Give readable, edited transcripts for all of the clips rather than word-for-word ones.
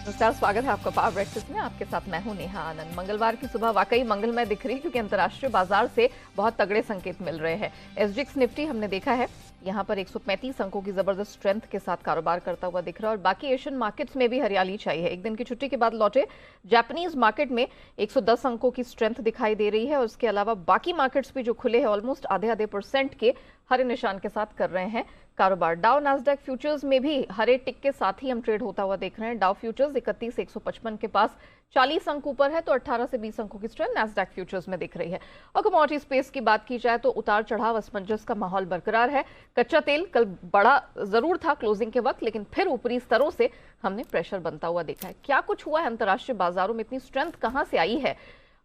नमस्कार, स्वागत है आपका पावर ब्रेकफास्ट में। आपके साथ मैं हूं नेहा आनंद। मंगलवार की सुबह वाकई मंगलमय दिख रही क्योंकि अंतर्राष्ट्रीय बाजार से बहुत तगड़े संकेत मिल रहे हैं। एसजीएक्स निफ्टी हमने देखा है यहां पर 135 अंकों की जबरदस्त स्ट्रेंथ के साथ कारोबार करता हुआ दिख रहा है और बाकी एशियन मार्केट्स में भी हरियाली चाहिए। एक दिन की छुट्टी के बाद लौटे जापानीज मार्केट में 110 अंकों की स्ट्रेंथ दिखाई दे रही है और उसके अलावा बाकी मार्केट्स भी जो खुले हैं ऑलमोस्ट आधे परसेंट के हरे निशान के साथ कर रहे हैं कारोबार। डाउ नास्डैक फ्यूचर्स में भी हरे टिक के साथ ही हम ट्रेड होता हुआ देख रहे हैं। डाउ फ्यूचर्स 31,155 के पास 40 अंक ऊपर है तो 18 से 20 अंकों की स्ट्रेंथ नास्डैक फ्यूचर्स में दिख रही है। और कमोडिटी स्पेस की बात की जाए तो उतार चढ़ाव असमंजस का माहौल बरकरार है। कच्चा तेल कल बड़ा जरूर था क्लोजिंग के वक्त, लेकिन फिर ऊपरी स्तरों से हमने प्रेशर बनता हुआ देखा है। क्या कुछ हुआ है अंतर्राष्ट्रीय बाजारों में, इतनी स्ट्रेंथ कहां से आई है,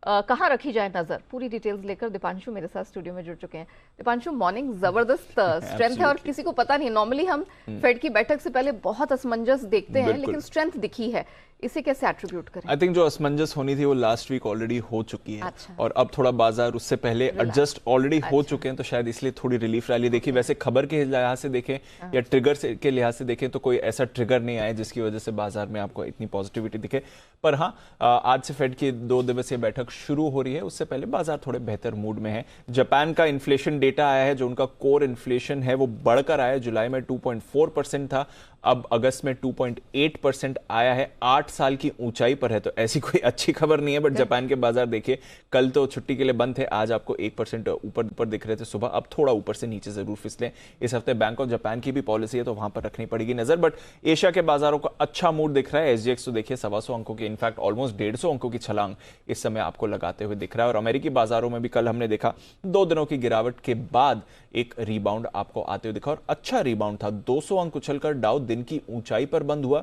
कहाँ रखी जाए नजर, पूरी डिटेल्स लेकर दीपांशु मेरे साथ स्टूडियो में जुड़ चुके हैं। दीपांशु, मॉर्निंग जबरदस्त स्ट्रेंथ है और किसी को पता नहीं। नॉर्मली हम फेड की बैठक से पहले बहुत असमंजस देखते हैं, लेकिन स्ट्रेंथ दिखी है, इसे कैसे एट्रीब्यूट करें? आई थिंक जो असमंजस होनी थी वो लास्ट वीक ऑलरेडी हो चुकी है। और अब थोड़ा बाजार उससे पहले एडजस्ट ऑलरेडी हो चुके हैं, तो शायद इसलिए थोड़ी रिलीफ रैली देखी। वैसे खबर के लिहाज से देखें या ट्रिगर के लिहाज से देखें तो कोई ऐसा ट्रिगर नहीं आया जिसकी वजह से बाजार में आपको इतनी पॉजिटिविटी दिखे। पर हाँ, आज से फेड की 2 दिवसीय बैठक शुरू हो रही है, उससे पहले बाजार थोड़े बेहतर मूड में है। जापान का इन्फ्लेशन डेटा आया है, जो उनका कोर इन्फ्लेशन है वो बढ़कर आया है। जुलाई में 2.4% था, अब अगस्त में 2.8% आया है। 8 साल की ऊंचाई पर है, तो ऐसी कोई अच्छी खबर नहीं है। बट जापान के बाजार देखिए, कल तो छुट्टी के लिए बंद थे, आज आपको 1% ऊपर दिख रहे थे सुबह, अब थोड़ा ऊपर से नीचे जरूर फिसले। इस हफ्ते बैंक ऑफ जापान की भी पॉलिसी है तो वहां पर रखनी पड़ेगी नजर। बट एशिया के बाजारों का अच्छा मूड दिख रहा है। एसजीएक्स तो देखिए 125 अंकों की, इनफैक्ट ऑलमोस्ट 150 अंकों की छलांग इस समय आपको लगाते हुए दिख रहा है। और अमेरिकी बाजारों में भी कल हमने देखा 2 दिनों की गिरावट के बाद एक रिबाउंड आपको आते हुए दिखा और अच्छा रिबाउंड था। 200 अंक उछलकर डाउ दिन की ऊंचाई पर बंद हुआ।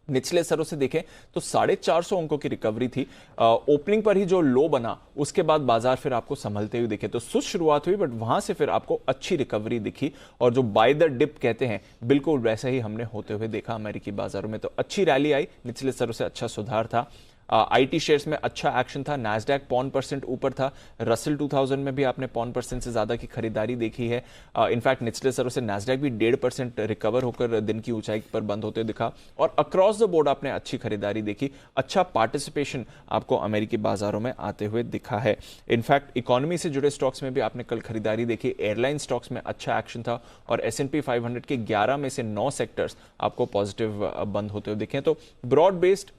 निचले स्तरों से देखें तो 450 अंकों की रिकवरी थी। ओपनिंग पर ही जो लो बना उसके बाद बाजार फिर आपको संभलते हुए दिखे, तो सुस्त शुरुआत हुई बट वहां से फिर आपको अच्छी रिकवरी दिखी। और जो बाय द डिप कहते हैं, बिल्कुल वैसा ही हमने होते हुए देखा अमेरिकी बाजारों में। तो अच्छी रैली आई, निचले स्तरों से अच्छा सुधार था। आईटी शेयर्स में अच्छा एक्शन था। नैस्डैक 0.5% ऊपर था। रसल 2000 में भी आपने 0.5% से ज्यादा की खरीदारी देखी है। इनफैक्ट निचले स्तरों से नैस्डैक भी 1.5% रिकवर होकर दिन की ऊंचाई पर बंद होते दिखा। और अक्रॉस द बोर्ड आपने अच्छी खरीदारी देखी, अच्छा पार्टिसिपेशन आपको अमेरिकी बाजारों में आते हुए दिखा है। इनफैक्ट इकोनॉमी से जुड़े स्टॉक्स में भी आपने कल खरीदारी देखी। एयरलाइन स्टॉक्स में अच्छा एक्शन था और S&P 500 के 11 में से 9 सेक्टर्स आपको पॉजिटिव बंद होते हुए दिखे। तो ब्रॉड बेस्ड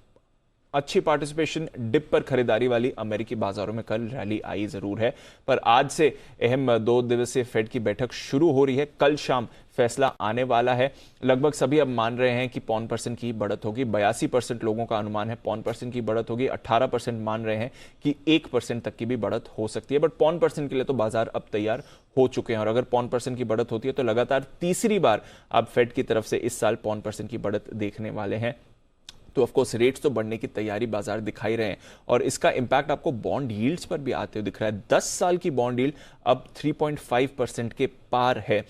अच्छी पार्टिसिपेशन, डिप पर खरीदारी वाली अमेरिकी बाजारों में कल रैली आई जरूर है। पर आज से अहम 2 दिवसीय फेड की बैठक शुरू हो रही है। कल शाम फैसला आने वाला है। लगभग सभी अब मान रहे हैं कि 0.5% की बढ़त होगी। 82% लोगों का अनुमान है 0.5% की बढ़त होगी। 18% मान रहे हैं कि 1% तक की भी बढ़त हो सकती है। बट 0.5% के लिए तो बाजार अब तैयार हो चुके हैं और अगर 0.5% की बढ़त होती है तो लगातार तीसरी बार आप फेड की तरफ से इस साल 0.5% की बढ़त देखने वाले हैं। तो ऑफकोर्स रेट्स तो बढ़ने की तैयारी बाजार दिखाई रहे हैं और इसका इंपैक्ट आपको बॉन्ड यील्ड्स पर भी आते हुए दिख रहा है। 10 साल की बॉन्ड यील्ड अब 3.5% के पार है।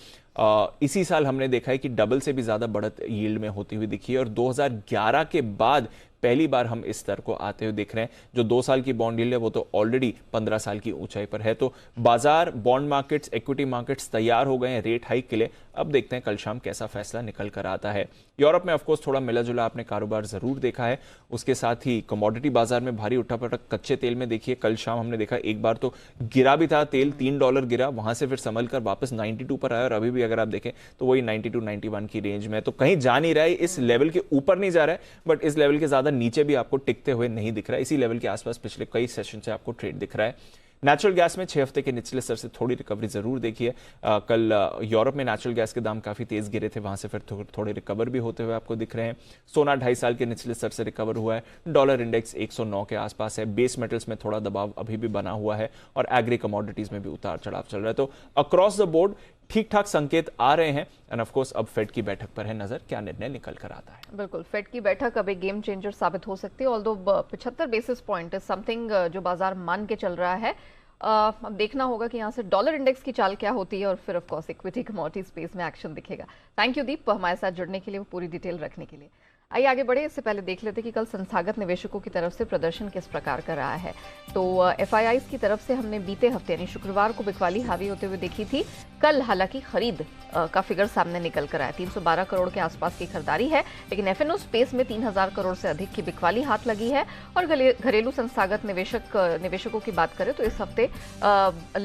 इसी साल हमने देखा है कि डबल से भी ज्यादा बढ़त यील्ड में होती हुई दिखी है और 2011 के बाद पहली बार हम इस स्तर को आते हुए दिख रहे हैं। जो 2 साल की बॉन्ड यील्ड है वो तो ऑलरेडी 15 साल की ऊंचाई पर है। तो बाजार, बॉन्ड मार्केट्स, इक्विटी मार्केट्स तैयार हो गए हैं रेट हाइक के लिए। अब देखते हैं कल शाम कैसा फैसला निकल कर आता है। यूरोप में ऑफकोर्स थोड़ा मिला जुला आपने कारोबार जरूर देखा है। उसके साथ ही कमोडिटी बाजार में भारी उठापटक कच्चे तेल में देखिए, कल शाम हमने देखा एक बार तो गिरा भी था तेल, $3 गिरा, वहां से फिर संभल कर वापस 92 पर आया और अभी भी अगर आप देखें तो वही 92-91 की रेंज में। तो कहीं जा नहीं रहा है, इस लेवल के ऊपर नहीं जा रहा है बट इस लेवल के ज्यादा नीचे भी आपको टिकते हुए नहीं दिख रहा है। इसी लेवल के आसपास पिछले कई सेशन से आपको ट्रेड दिख रहा है। नेचुरल गैस में 6 हफ्ते के निचले स्तर से थोड़ी रिकवरी जरूर देखी है। कल यूरोप में नेचुरल गैस के दाम काफी तेज गिरे थे, वहां से फिर थोड़े रिकवर भी होते हुए आपको दिख रहे हैं। सोना 2.5 साल के निचले स्तर से रिकवर हुआ है। डॉलर इंडेक्स 109 के आसपास है। बेस मेटल्स में थोड़ा दबाव अभी भी बना हुआ है और एग्री कमोडिटीज में भी उतार चढ़ाव चल रहा है। तो अक्रॉस द बोर्ड ठीक ठाक संकेत आ रहे हैं एंड ऑफ कोर्स अब फेड की बैठक पर है नजर, क्या निर्णय निकल कर आता है। बिल्कुल, फेड की बैठक अब एक गेम चेंजर साबित हो सकती है। Although 75 basis point is something जो बाजार मान के चल रहा है। अब देखना होगा कि यहाँ से डॉलर इंडेक्स की चाल क्या होती है और फिर of course equity commodity space में एक्शन दिखेगा। थैंक यू दीप, हमारे साथ जुड़ने के लिए, पूरी डिटेल रखने के लिए। आइए आगे बढ़े, इससे पहले देख लेते कि कल संस्थागत निवेशकों की तरफ से प्रदर्शन किस प्रकार का रहा है। तो एफआईआईज की तरफ से हमने बीते हफ्ते यानी शुक्रवार को बिकवाली हावी होते हुए देखी थी। कल हालांकि खरीद का फिगर सामने निकल कर आया, 312 करोड़ के आसपास की खरीदारी है, लेकिन एफएनओ स्पेस में 3000 करोड़ से अधिक की बिकवाली हाथ लगी है। और घरेलू संस्थागत निवेशकों की बात करें तो इस हफ्ते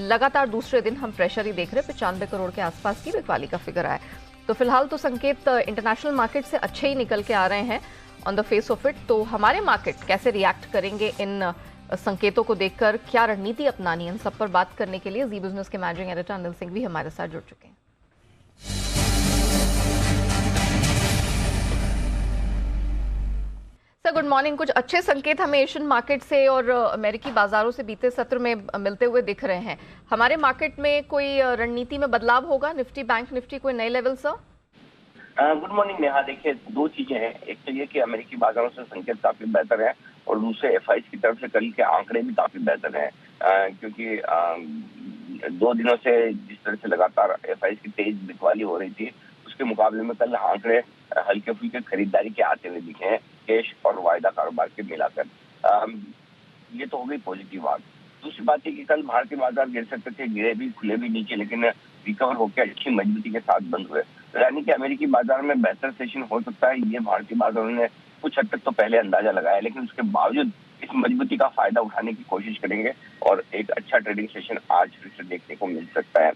लगातार दूसरे दिन हम प्रेशर ही देख रहे हैं, 95 करोड़ के आसपास की बिकवाली का फिगर आया। तो फिलहाल तो संकेत इंटरनेशनल मार्केट से अच्छे ही निकल के आ रहे हैं on the face of it. तो हमारे मार्केट कैसे रिएक्ट करेंगे इन संकेतों को देखकर, क्या रणनीति अपनानी है, इन सब पर बात करने के लिए जी बिजनेस के मैनेजिंग एडिटर अनिल सिंह भी हमारे साथ जुड़ चुके हैं। Sir good morning. कुछ अच्छे संकेत हमें एशियन मार्केट से और अमेरिकी बाजारों से बीते सत्र में मिलते हुए दिख रहे हैं। हमारे मार्केट में कोई रणनीति में बदलाव होगा? निफ्टी, बैंक निफ्टी कोई नए level sir? Good morning Neha. देखिए, दो चीजें हैं। एक तो ये कि अमेरिकी बाजारों से संकेत काफी बेहतर है और दूसरे एफआईआईज की तरफ से कल के आंकड़े भी काफी बेहतर हैं, क्योंकि 2 दिनों से जिस तरह से लगातार एफआईआईज की तेज बिकवाली हो रही थी, उसके मुकाबले में कल आंकड़े हल्के फुल्के खरीदारी के आते हुए दिखे हैं, कैश और वायदा कारोबार के मिलाकर। ये तो हो गई पॉजिटिव बात। दूसरी बात है कि कल भारतीय बाजार गिर सकते थे, गिरे भी, खुले भी नीचे, लेकिन रिकवर होकर अच्छी मजबूती के साथ बंद हुए। यानी कि अमेरिकी बाजार में बेहतर सेशन हो सकता है, ये भारतीय बाजारों ने कुछ हद तक तो पहले अंदाजा लगाया, लेकिन उसके बावजूद इस मजबूती का फायदा उठाने की कोशिश करेंगे और एक अच्छा ट्रेडिंग सेशन आज फिर से देखने को मिल सकता है।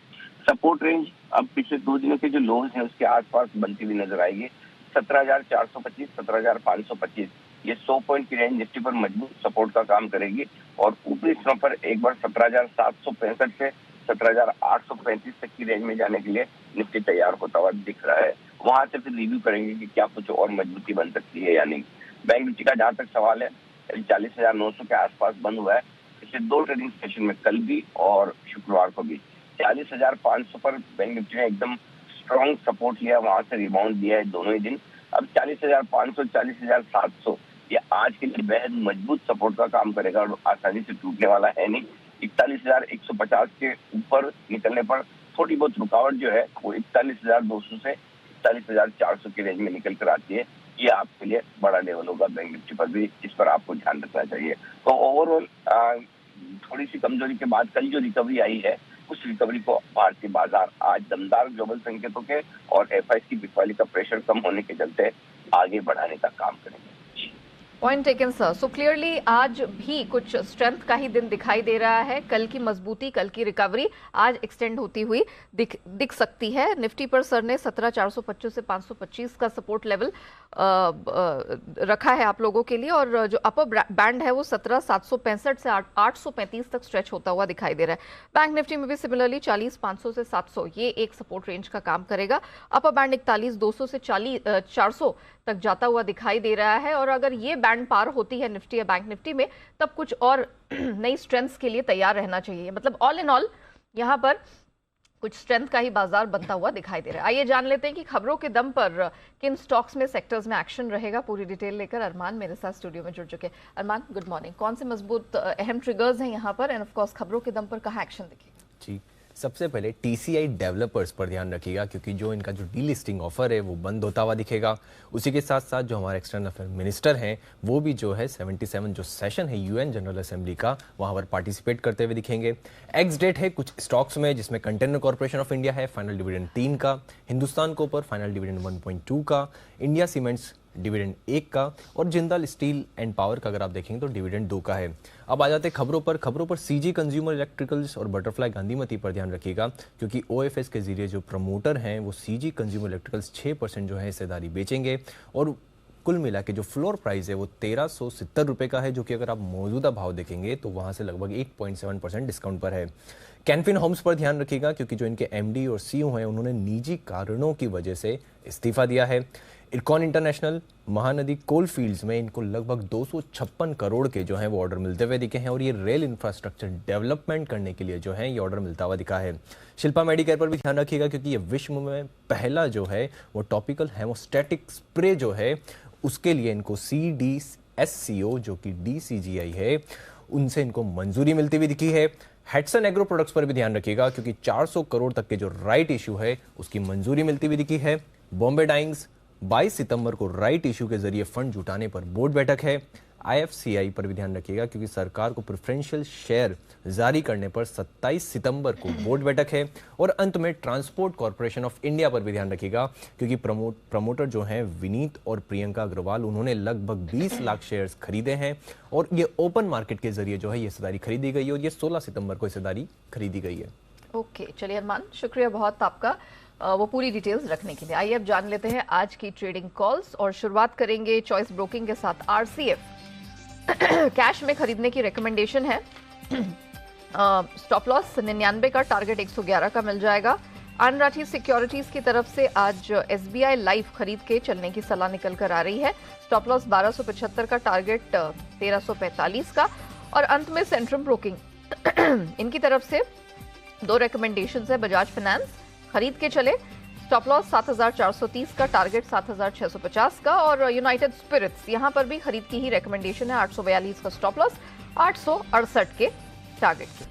सपोर्ट रेंज अब पिछले 2 दिनों के जो लोज हैं उसके आसपास बनती हुई नजर आएगी। 17,425, 17,525, ये 100 पॉइंट की रेंज निफ्टी पर मजबूत सपोर्ट का काम करेगी और ऊपरी स्तरों पर एक बार 17,765 से 17,835 तक की रेंज में जाने के लिए निफ्टी तैयार होता हुआ दिख रहा है। वहां से फिर रिव्यू करेंगे कि क्या कुछ और मजबूती बन सकती है या नहीं। बैंक निफ्टी का जहां तक सवाल है, 40,900 के आसपास बंद हुआ है पिछले 2 ट्रेडिंग सेशन में, कल भी और शुक्रवार को भी। 40,500 पर बैंक निफ्टी ने एकदम स्ट्रॉन्ग सपोर्ट लिया, वहां से रिबाउंड दिया है दोनों ही दिन। अब 40,500, 40,700 ये आज के लिए बेहद मजबूत सपोर्ट का काम करेगा और आसानी से टूटने वाला है नहीं। 41,150 के ऊपर निकलने पर थोड़ी बहुत रुकावट जो है वो 41,200 से 41,400 की रेंज में निकल कर आती है। ये आपके लिए बड़ा लेवल होगा बैंक निफ्टी पर भी, इस पर आपको ध्यान रखना चाहिए। तो ओवरऑल थोड़ी सी कमजोरी के बाद कल जो रिकवरी आई है, उस रिकवरी को भारतीय बाजार आज दमदार ग्लोबल संकेतों के और एफआईआईज की बिकवाली का प्रेशर कम होने के चलते आगे बढ़ाने का काम करेंगे। Point taken sir. So clearly आज भी कुछ स्ट्रेंथ का ही दिन दिखाई दे रहा है। कल की मजबूती, कल की रिकवरी आज एक्सटेंड होती हुई दिख सकती है। निफ्टी पर सर ने 17,425 से 525 का सपोर्ट लेवल रखा है आप लोगों के लिए, और जो अपर बैंड है वो 17,765 से 835 तक स्ट्रेच होता हुआ दिखाई दे रहा है। बैंक निफ्टी में भी सिमिलरली 40,500 से 700 ये एक सपोर्ट रेंज का काम करेगा। अपर बैंड 41,200 से 400 तक जाता हुआ दिखाई दे रहा है, और अगर ये बैंड पार होती है निफ्टी या बैंक निफ्टी में, तब कुछ और नई स्ट्रेंथ्स के लिए तैयार रहना चाहिए। मतलब ऑल इन ऑल यहाँ पर कुछ स्ट्रेंथ का ही बाजार बनता हुआ दिखाई दे रहा है। आइए जान लेते हैं कि खबरों के दम पर किन स्टॉक्स में, सेक्टर्स में एक्शन रहेगा। पूरी डिटेल लेकर अरमान मेरे साथ स्टूडियो में जुड़ चुके हैं। अरमान गुड मॉर्निंग। कौन से मजबूत अहम ट्रिगर्स हैं यहाँ पर, एंड ऑफ कोर्स खबरों के दम पर कहाँ एक्शन दिखेगा? जी, सबसे पहले TCI डेवलपर्स पर ध्यान रखिएगा, क्योंकि जो इनका जो डीलिस्टिंग ऑफर है वो बंद होता हुआ दिखेगा। उसी के साथ साथ जो हमारे एक्सटर्नल अफेयर मिनिस्टर हैं वो भी जो है 77 जो सेशन है UN जनरल असेंबली का, वहां पर पार्टिसिपेट करते हुए दिखेंगे। एक्स डेट है कुछ स्टॉक्स में, जिसमें कंटेनर कॉर्पोरेशन ऑफ इंडिया है, फाइनल डिविडेंड 3 का, हिंदुस्तान कोपर फाइनल डिविडेंड 1.2 का, इंडिया सीमेंट्स डिविडेंड 1 का, और जिंदाल स्टील एंड पावर का अगर आप देखेंगे तो डिविडेंड 2 का है। अब आ जाते हैं खबरों पर CG कंज्यूमर इलेक्ट्रिकल्स और बटरफ्लाई गांधीमती पर ध्यान रखिएगा, क्योंकि OFS के जरिए जो प्रमोटर हैं वो CG कंज्यूमर इलेक्ट्रिकल्स 6% जो है हिस्सेदारी बेचेंगे, और कुल मिला के जो फ्लोर प्राइस है वो 1370 रुपये का है, जो कि अगर आप मौजूदा भाव देखेंगे तो वहाँ से लगभग 8.7% डिस्काउंट पर है। कैनफिन होम्स पर ध्यान रखिएगा, क्योंकि जो इनके MD और CEO हैं उन्होंने निजी कारणों की वजह से इस्तीफा दिया है। इरकॉन इंटरनेशनल, महानदी कोल फील्ड्स में इनको लगभग 256 करोड़ के जो हैं वो ऑर्डर मिलते हुए दिखे हैं, और ये रेल इंफ्रास्ट्रक्चर डेवलपमेंट करने के लिए जो है ये ऑर्डर मिलता हुआ दिखा है। शिल्पा मेडिकेयर पर भी ध्यान रखिएगा, क्योंकि ये विश्व में पहला जो है वो टॉपिकल हेमोस्टैटिक स्प्रे जो है उसके लिए इनको CDSCO जो कि DCGI है उनसे इनको मंजूरी मिलती हुई दिखी है। हेटसन एग्रो प्रोडक्ट्स पर भी ध्यान रखिएगा, क्योंकि 400 करोड़ तक के जो राइट इशू है उसकी मंजूरी मिलती हुई दिखी है। बॉम्बे डाइंग्स, 22 सितंबर को राइट इशू के जरिए फंड जुटाने पर बोर्ड बैठक है। IFCI पर भी ध्यान रखिएगा क्योंकि सरकार को प्रेफरेंशियल शेयर जारी करने पर 27 सितंबर को बोर्ड बैठक है। और अंत में ट्रांसपोर्ट कॉर्पोरेशन ऑफ इंडिया पर भी ध्यान रखिएगा क्योंकि प्रमोटर जो हैं विनीत और प्रियंका अग्रवाल, उन्होंने लगभग 20 लाख शेयर्स खरीदे हैं और ये ओपन मार्केट के जरिए जो है ये हिस्सेदारी खरीदी गई है और ये 16 सितंबर को हिस्सेदारी खरीदी गई है। ओके, चलिए अरमान, शुक्रिया बहुत आपका वो पूरी डिटेल्स रखने के लिए। आइए अब जान लेते हैं आज की ट्रेडिंग कॉल्स और शुरुआत करेंगे चॉइस ब्रोकिंग के साथ। RCF कैश में खरीदने की रिकमेंडेशन है। स्टॉप लॉस 99 का, टारगेट 111 का मिल जाएगा। अनराठी सिक्योरिटीज की तरफ से आज SBI लाइफ खरीद के चलने की सलाह निकल कर आ रही है। स्टॉप लॉस 1275 का, टारगेट 1345 का। और अंत में सेंट्रम ब्रोकिंग इनकी तरफ से दो रिकमेंडेशंस है। बजाज फाइनेंस खरीद के चले, स्टॉप लॉस 7430 का, टारगेट 7650 का। और यूनाइटेड स्पिरिट्स यहां पर भी खरीद की ही रिकमेंडेशन है। 842 का स्टॉप लॉस, 868 के टारगेट की।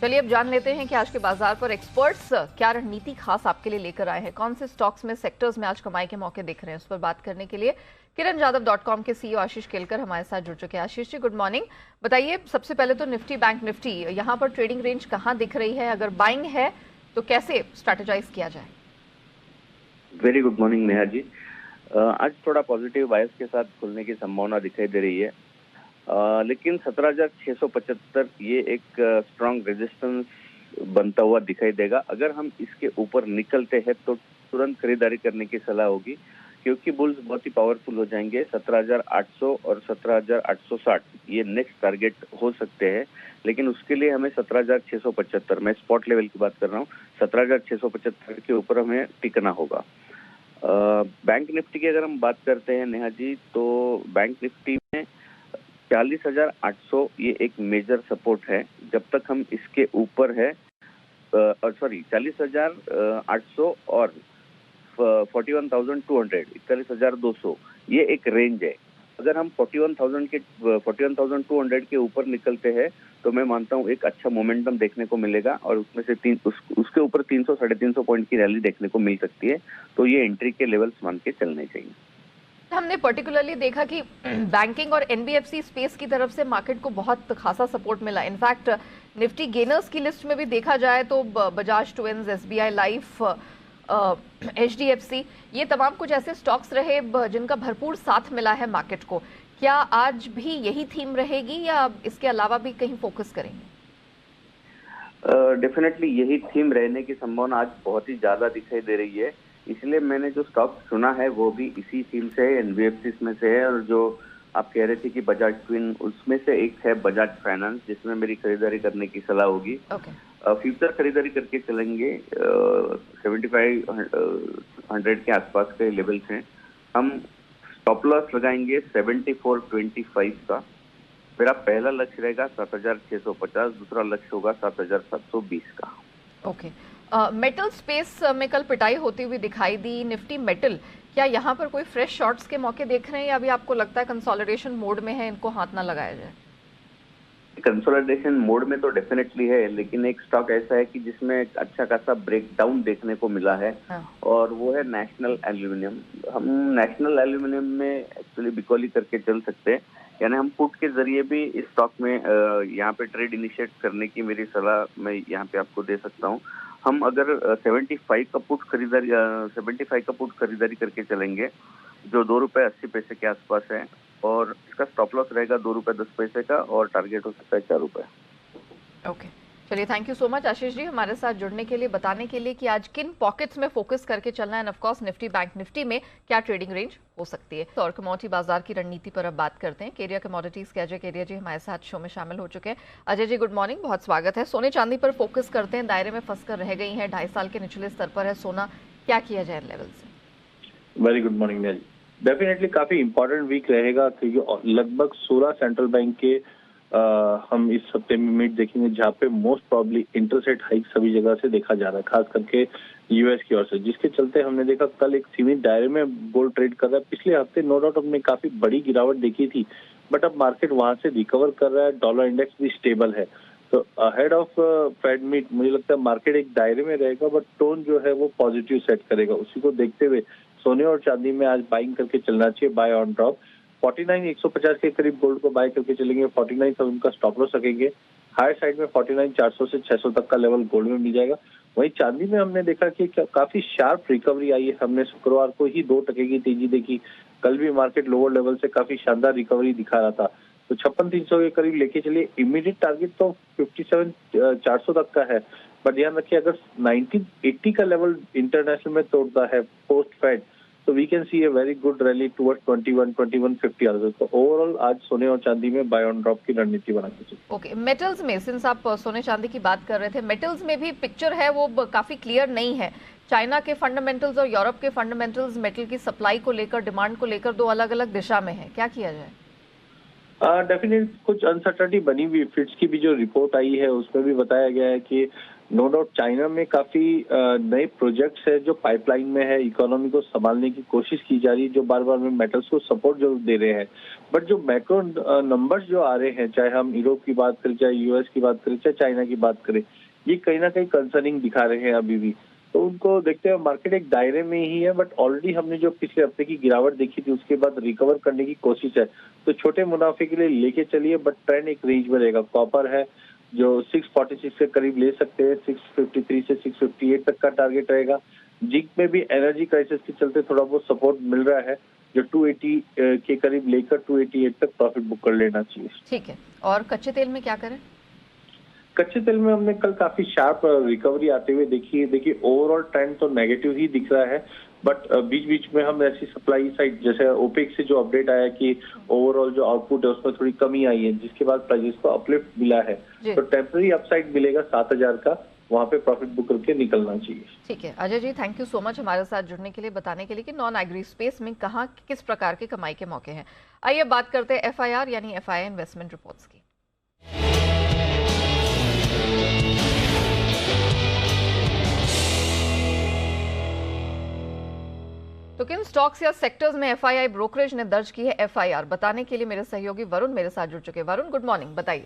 चलिए अब जान लेते हैं कि आज के बाजार पर एक्सपर्ट्स क्या रणनीति खास आपके लिए लेकर आए हैं। कौन से स्टॉक्स में, सेक्टर्स में आज कमाई के मौके दिख रहे हैं, उस पर बात करने के लिए kiranjadhav.com के CEO आशीष केलकर हमारे साथ जुड़ चुके हैं। Ashish ji, good morning. बताइए सबसे पहले तो निफ्टी, बैंक निफ्टी, यहाँ पर ट्रेडिंग रेंज कहाँ दिख रही है? अगर बाइंग है तो कैसे स्ट्रैटेजाइज किया जाए? Very good morning Neha ji. आज थोड़ा पॉजिटिव बायस के साथ खुलने की संभावना दिखाई दे रही है, लेकिन 17,675 ये एक स्ट्रॉन्ग रेजिस्टेंस बनता हुआ दिखाई देगा। अगर हम इसके ऊपर निकलते हैं तो तुरंत खरीदारी करने की सलाह होगी क्योंकि बुल्स बहुत ही पावरफुल हो जाएंगे। 17,800 और 17,860 ये नेक्स्ट टारगेट हो सकते हैं, लेकिन उसके लिए हमें 17,675, मैं स्पॉट लेवल की बात कर रहा हूँ, 17,675 के ऊपर हमें टिकना होगा। बैंक निफ्टी की अगर हम बात करते हैं नेहा जी, तो बैंक निफ्टी में 40,800 ये एक मेजर सपोर्ट है। जब तक हम इसके ऊपर है, 40,800 और 41,200, 41,200 ये एक रेंज है। अगर हम 41,200 के ऊपर निकलते हैं तो मैं मानता हूँ एक अच्छा मोमेंटम देखने को मिलेगा और उसमें से उसके ऊपर 300 साढ़े 300 पॉइंट की रैली देखने को मिल सकती है। तो ये एंट्री के लेवल्स मान के चलने चाहिए। हमने पर्टिकुलरली देखा कि बैंकिंग और NBFC स्पेस की तरफ से मार्केट को बहुत खासा सपोर्ट मिला। इनफैक्ट निफ्टी गेनर्स की लिस्ट में भी देखा जाए तो Bajaj twins, SBI life, HDFC, ये तमाम कुछ ऐसे स्टॉक्स रहे जिनका भरपूर साथ मिला है मार्केट को। क्या आज भी यही थीम रहेगी या इसके अलावा भी कहीं फोकस करेंगे? डेफिनेटली यही थीम रहने की संभावना आज बहुत ही ज्यादा दिखाई दे रही है। इसलिए मैंने जो स्टॉक चुना है वो भी इसी थीम से है, NBFC में से है। और जो आप कह रहे थे कि बजाज ट्विन, उसमें से एक है बजाज फाइनेंस, जिसमें मेरी खरीदारी करने की सलाह होगी। फ्यूचर खरीदारी करके चलेंगे। 7500 के आसपास के लेवल्स हैं। हम स्टॉप लॉस लगाएंगे 7425 का। मेरा पहला लक्ष्य रहेगा 7,650, दूसरा लक्ष्य होगा 7,720 का। ओके। मेटल स्पेस में कल पिटाई होती हुई दिखाई दी। निफ्टी मेटल, क्या यहाँ पर कोई फ्रेश शॉर्ट्स के मौके देख रहे हैं या अभी आपको लगता है कंसोलिडेशन मोड में है, इनको हाथ ना लगाया जाए? कंसोलिडेशन मोड में तो डेफिनेटली है, लेकिन एक स्टॉक ऐसा है कि जिसमें अच्छा खासा ब्रेकडाउन देखने को मिला है। और वो है नेशनल एल्यूमिनियम। हम नेशनल एल्यूमिनियम में एक्चुअली बिकॉली करके चल सकते हैं, यानी हम पुट के जरिए भी इस स्टॉक में यहाँ पे ट्रेड इनिशिएट करने की मेरी सलाह मैं यहाँ पे आपको दे सकता हूँ। हम अगर 75 का पुट खरीदारी करके चलेंगे, जो ₹2.80 के आसपास है, और इसका स्टॉप लॉस रहेगा ₹2.10 का और टारगेट हो सकता है ₹4। ओके, चलिए, thank you so much Ashish ji हमारे साथ जुड़ने के लिए, बताने के लिए कि आज किन पॉकेट्स में फोकस करके चलना है। Of course Nifty, bank Nifty में क्या ट्रेडिंग रेंज हो सकती है। तो और कमोडिटी बाजार की रणनीति पर अब बात करते हैं। केरिया कमोडिटीज के अजय केरिया जी हमारे साथ शो में शामिल हो चुके हैं। अजय जी, गुड मॉर्निंग, बहुत स्वागत है। सोने चांदी पर फोकस करते हैं, दायरे में फंस कर रह गई हैं, 2.5 साल के निचले स्तर पर है सोना, क्या किया जाए लेवल से? Very good morning Neha ji. Definitely काफी इंपॉर्टेंट वीक रहेगा क्योंकि लगभग 16 सेंट्रल बैंक के हम इस हफ्ते में मीट देखेंगे, जहाँ पे most probably interest rate hike सभी जगह से देखा जा रहा है, खास करके यूएस की ओर से, जिसके चलते हमने देखा कल एक सीमित दायरे में गोल्ड ट्रेड कर रहा है। पिछले हफ्ते नो डाउट हमने काफी बड़ी गिरावट देखी थी, बट अब मार्केट वहां से रिकवर कर रहा है। डॉलर इंडेक्स भी स्टेबल है। तो अहेड ऑफ फेड मीट मुझे लगता है मार्केट एक दायरे में रहेगा, बट टोन जो है वो पॉजिटिव सेट करेगा। उसी को देखते हुए सोने और चांदी में आज बाइंग करके चलना चाहिए, बाय ऑन ड्रॉप। 49,150 के करीब गोल्ड को बाय करके चलेंगे, 49,000 का स्टॉप लॉस रखेंगे। हायर साइड में 49,400 से 600 तक का लेवल गोल्ड में मिल जाएगा। वहीं चांदी में हमने देखा कि काफी शार्प रिकवरी आई है। हमने शुक्रवार को ही 2% की तेजी देखी। कल भी मार्केट लोअर लेवल से काफी शानदार रिकवरी दिखा रहा था, तो 56,300 के करीब लेके चलिए। इमीडिएट टारगेट तो 57,400 तक का है, पर ध्यान रखिए अगर 1980 का लेवल इंटरनेशनल में तोड़ता है पोस्ट फेड, तो we can see a very good rally towards 21,50 also. तो ओवरऑल आज सोने और चांदी में बाय ऑन ड्रॉप की रणनीति बना के चलिए। ओके, मेटल्स में सिंस आप सोने चांदी की बात कर रहे थे, मेटल्स में भी पिक्चर है वो काफी क्लियर नहीं है। चाइना के फंडामेंटल्स और यूरोप के फंडामेंटल्स मेटल की सप्लाई को लेकर, डिमांड को लेकर दो अलग अलग दिशा में है, क्या किया जाए? डेफिनेट कुछ अनसर्टेनिटी बनी हुई। फिट्स की भी जो रिपोर्ट आई है उसमें भी बताया गया है कि नो डाउट चाइना में काफी नए प्रोजेक्ट्स है जो पाइपलाइन में है। इकोनॉमी को संभालने की कोशिश की जा रही है, जो बार बार में मेटल्स को सपोर्ट जरूर दे रहे हैं। बट जो मैक्रो नंबर्स जो आ रहे हैं, चाहे हम यूरोप की बात करें, चाहे यूएस की बात करें, चाहे चाइना की बात करें, ये कहीं ना कहीं कंसर्निंग दिखा रहे हैं अभी भी। तो उनको देखते हुए मार्केट एक दायरे में ही है, बट ऑलरेडी हमने जो पिछले हफ्ते की गिरावट देखी थी उसके बाद रिकवर करने की कोशिश है। तो छोटे मुनाफे के लिए लेके चलिए, बट ट्रेंड एक रेंज में रहेगा। कॉपर है जो 646 के करीब ले सकते हैं, 653 से 658 तक का टारगेट रहेगा। जिंक में भी एनर्जी क्राइसिस के चलते थोड़ा बहुत सपोर्ट मिल रहा है, जो 280 के करीब लेकर 288 तक प्रॉफिट बुक कर लेना चाहिए। ठीक है, और कच्चे तेल में क्या करें? कच्चे तेल में हमने कल काफी शार्प रिकवरी आते हुए देखिए ओवरऑल ट्रेंड तो नेगेटिव ही दिख रहा है, बट बीच बीच में हम ऐसी सप्लाई साइड, जैसे ओपेक से जो अपडेट आया कि ओवरऑल जो आउटपुट है उसमें थोड़ी कमी आई है, जिसके बाद प्राइसेस को अपलिफ्ट मिला है, तो टेम्पररी अपसाइड मिलेगा 7,000 का, वहां पे प्रॉफिट बुक करके निकलना चाहिए। ठीक है Ajay ji, thank you so much हमारे साथ जुड़ने के लिए, बताने के लिए कि नॉन एग्री स्पेस में कहाँ किस प्रकार के कमाई के मौके हैं। आइए बात करते हैं FIR यानी FII इन्वेस्टमेंट रिपोर्ट्स की। तो किन स्टॉक्स या सेक्टर्स में FII ब्रोकरेज ने दर्ज की है FIR, बताने के लिए मेरे सहयोगी वरुण मेरे साथ जुड़ चुके हैं। वरुण, गुड मॉर्निंग, बताइए।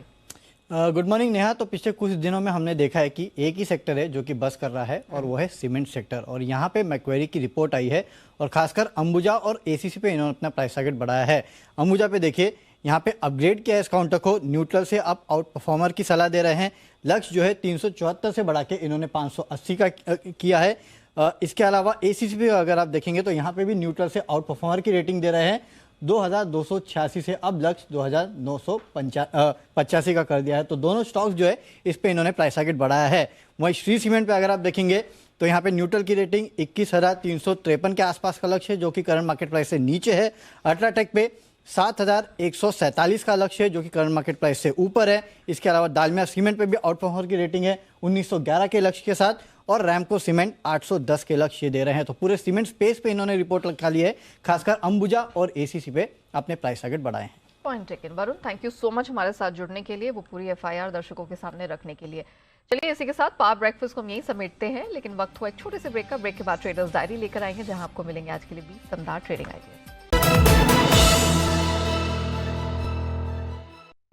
Good morning Neha. तो पिछले कुछ दिनों में हमने देखा है कि एक ही सेक्टर है जो कि बस कर रहा है, और वो है सीमेंट सेक्टर। और यहाँ पे मैक्वेरी की रिपोर्ट आई है, और खासकर अंबुजा और ACC पे इन्होंने अपना प्राइस टारगेट बढ़ाया है। अंबुजा पे देखिए, यहाँ पे अपग्रेड किया है इस काउंटर को, न्यूट्रल से अब आउट परफॉर्मर की सलाह दे रहे हैं। लक्ष्य जो है 374 से बढ़ा के इन्होंने 580 का किया है। इसके अलावा ACC पे अगर आप देखेंगे तो यहाँ पे भी न्यूट्रल से आउट परफॉर्मर की रेटिंग दे रहे हैं। 2286 से अब लक्ष्य 2985 का कर दिया है। तो दोनों स्टॉक्स जो है इस पे इन्होंने प्राइस टारगेट बढ़ाया है। वहीं श्री सीमेंट पे अगर आप देखेंगे तो यहाँ पे न्यूट्रल की रेटिंग 21,353 के आसपास का लक्ष्य है, जो कि करंट मार्केट प्राइस से नीचे है। अल्ट्राटेक पे 7,147 का लक्ष्य है, जो कि करंट मार्केट प्राइस से ऊपर है। इसके अलावा दालमिया सीमेंट पे भी आउट परफॉर्मर की रेटिंग है 1911 के लक्ष्य के साथ, और रैमको सीमेंट 810 के लक्ष्य दे रहे हैं। तो पूरे सीमेंट स्पेस पे इन्होंने रिपोर्ट लिखा ली है, खासकर अंबुजा और ACC पे अपने प्राइस टारगेट बढ़ाए हैं। Point taken Varun, thank you so much हमारे साथ जुड़ने के लिए, वो पूरी FIR दर्शकों के सामने रखने के लिए। चलिए इसी के साथ पावर ब्रेकफास्ट को हम यहीं समेटते हैं, लेकिन वक्त हुआ एक छोटे से ब्रेक का। ब्रेक के बाद ट्रेडर्स डायरी लेकर आएंगे, जहां आपको मिलेंगे आज के लिए 20 शानदार ट्रेडिंग आइडियाज।